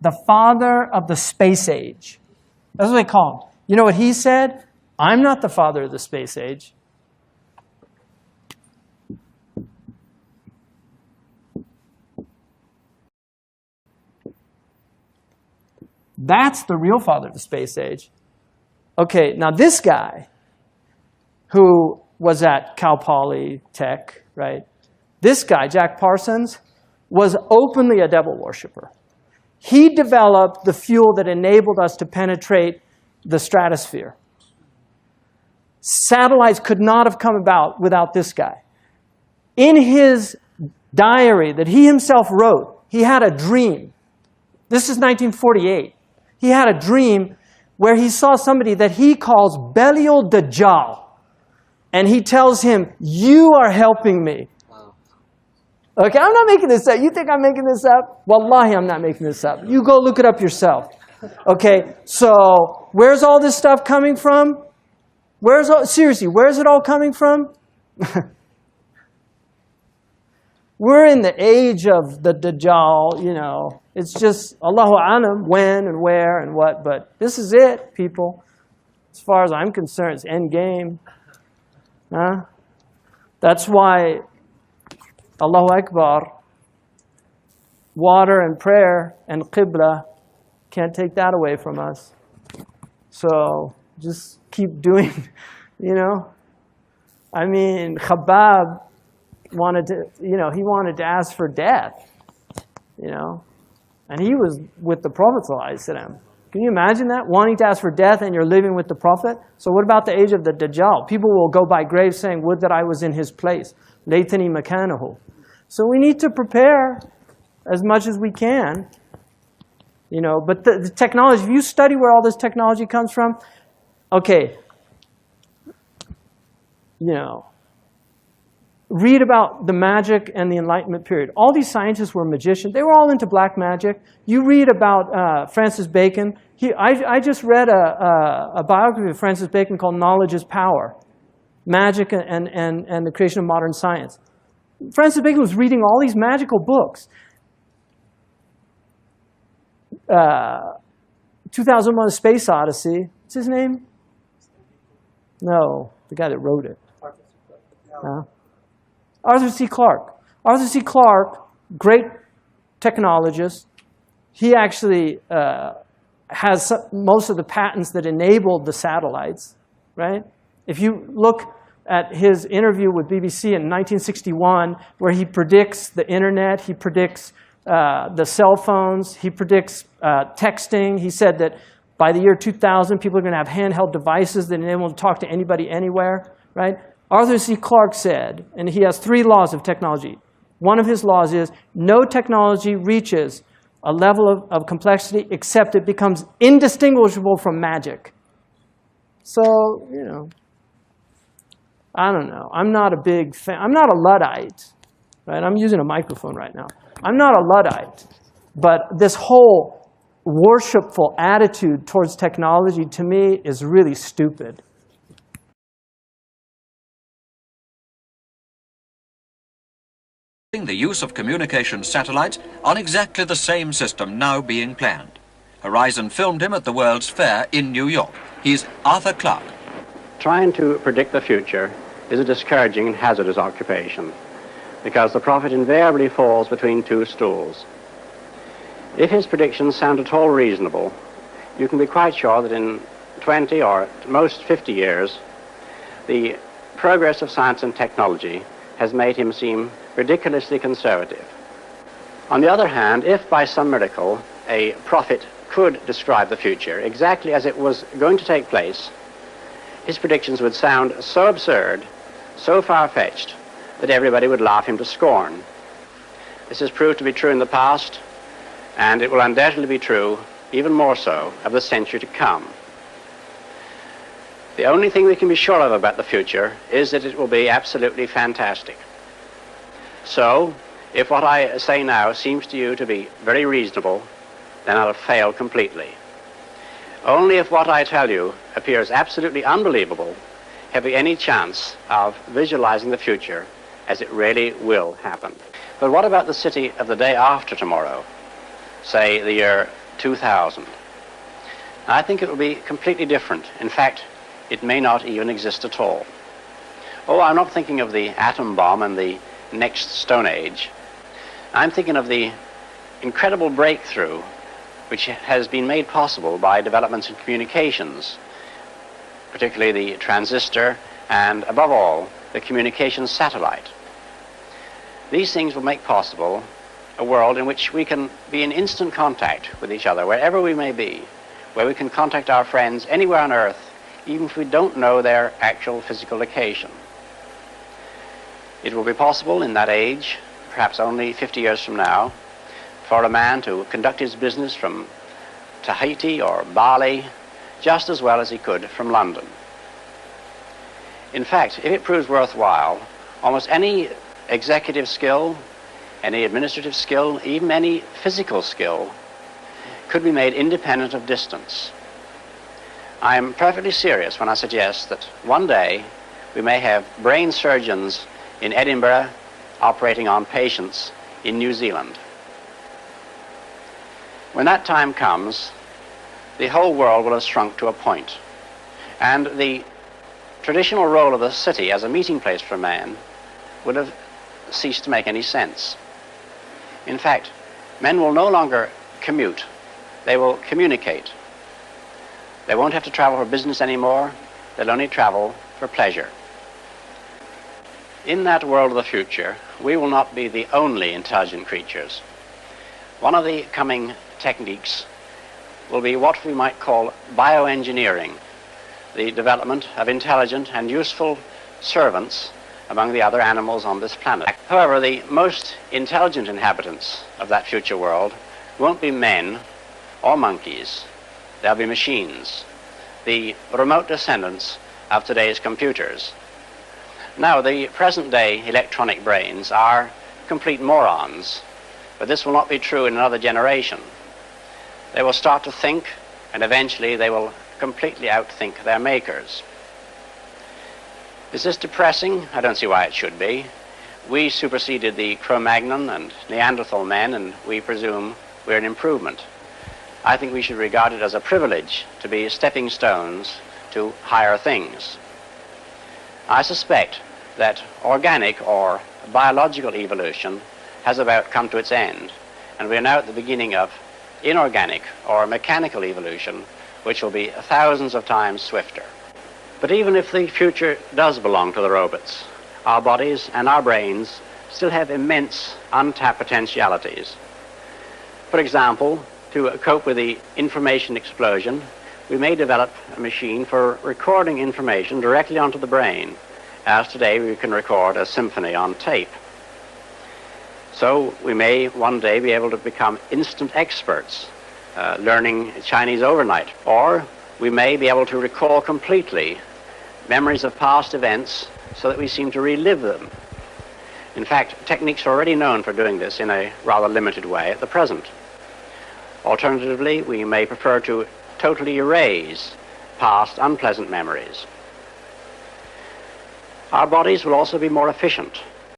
the father of the space age. That's what they call him. You know what he said? I'm not the father of the space age. That's the real father of the space age. Okay, now this guy, who was at Cal Poly Tech, right? This guy, Jack Parsons, was openly a devil worshiper. He developed the fuel that enabled us to penetrate the stratosphere. Satellites could not have come about without this guy. In his diary that he himself wrote, he had a dream. This is 1948. He had a dream where he saw somebody that he calls Belial Dajjal. And he tells him, you are helping me. Wow. Okay, I'm not making this up. You think I'm making this up? Wallahi, I'm not making this up. You go look it up yourself. Okay, so where's all this stuff coming from? Seriously, where's it all coming from? We're in the age of the Dajjal, you know. It's just Allahu Alam, when and where and what. But this is it, people. As far as I'm concerned, it's end game. Huh? That's why Allahu Akbar, water and prayer and Qibla can't take that away from us. So just keep doing, you know. I mean, Khabbab wanted to, you know, he wanted to ask for death, you know. And he was with the Prophet ﷺ. Can you imagine that? Wanting to ask for death and you're living with the Prophet? So what about the age of the Dajjal? People will go by graves saying, would that I was in his place. Laytani makanahu. So we need to prepare as much as we can. You know, but the technology, if you study where all this technology comes from, okay, you know, read about the magic and the Enlightenment period. All these scientists were magicians. They were all into black magic. You read about Francis Bacon. I just read a biography of Francis Bacon called Knowledge is Power, Magic and the Creation of Modern Science. Francis Bacon was reading all these magical books. 2001: A Space Odyssey. What's his name? No, the guy that wrote it. Arthur C. Clarke. Arthur C. Clarke, great technologist. He actually has most of the patents that enabled the satellites, right? If you look at his interview with BBC in 1961, where he predicts the internet, he predicts the cell phones, he predicts texting. He said that by the year 2000, people are going to have handheld devices that enable them to talk to anybody anywhere, right? Arthur C. Clarke said, and he has 3 laws of technology. One of his laws is, no technology reaches a level of complexity except it becomes indistinguishable from magic. So, you know, I don't know. I'm not a big fan. I'm not a Luddite, right? I'm using a microphone right now. I'm not a Luddite. But this whole worshipful attitude towards technology, to me, is really stupid. The use of communication satellites on exactly the same system now being planned. Horizon filmed him at the World's Fair in New York. He's Arthur Clarke. Trying to predict the future is a discouraging and hazardous occupation because the prophet invariably falls between 2 stools. If his predictions sound at all reasonable, you can be quite sure that in 20 or at most 50 years, the progress of science and technology has made him seem ridiculously conservative. On the other hand, if by some miracle a prophet could describe the future exactly as it was going to take place, his predictions would sound so absurd, so far-fetched, that everybody would laugh him to scorn. This has proved to be true in the past, and it will undoubtedly be true, even more so, of the century to come. The only thing we can be sure of about the future is that it will be absolutely fantastic. So, if what I say now seems to you to be very reasonable, then I'll fail completely. Only if what I tell you appears absolutely unbelievable have we any chance of visualizing the future as it really will happen. But what about the city of the day after tomorrow, say the year 2000. I think it will be completely different. In fact, it may not even exist at all. Oh, I'm not thinking of the atom bomb and the next Stone Age. I'm thinking of the incredible breakthrough which has been made possible by developments in communications, particularly the transistor and, above all, the communications satellite. These things will make possible a world in which we can be in instant contact with each other, wherever we may be, where we can contact our friends anywhere on Earth, even if we don't know their actual physical location. It will be possible in that age, perhaps only 50 years from now, for a man to conduct his business from Tahiti or Bali just as well as he could from London. In fact, if it proves worthwhile, almost any executive skill, any administrative skill, even any physical skill, could be made independent of distance. I am perfectly serious when I suggest that one day we may have brain surgeons in Edinburgh operating on patients in New Zealand. When that time comes, the whole world will have shrunk to a point, and the traditional role of the city as a meeting place for man would have ceased to make any sense. In fact, men will no longer commute, they will communicate. They won't have to travel for business anymore, they'll only travel for pleasure. In that world of the future, we will not be the only intelligent creatures. One of the coming techniques will be what we might call bioengineering, the development of intelligent and useful servants among the other animals on this planet. However, the most intelligent inhabitants of that future world won't be men or monkeys. They'll be machines, the remote descendants of today's computers. Now, the present-day electronic brains are complete morons, but this will not be true in another generation. They will start to think, and eventually they will completely outthink their makers. Is this depressing? I don't see why it should be. We superseded the Cro-Magnon and Neanderthal men, and we presume we're an improvement. I think we should regard it as a privilege to be stepping stones to higher things. I suspect that organic or biological evolution has about come to its end, and we are now at the beginning of inorganic or mechanical evolution, which will be thousands of times swifter. But even if the future does belong to the robots, our bodies and our brains still have immense untapped potentialities. For example, to cope with the information explosion, we may develop a machine for recording information directly onto the brain, as today we can record a symphony on tape. So we may one day be able to become instant experts, learning Chinese overnight, or we may be able to recall completely memories of past events so that we seem to relive them. In fact, techniques are already known for doing this in a rather limited way at the present. Alternatively, we may prefer to totally erase past unpleasant memories. Our bodies will also be more efficient.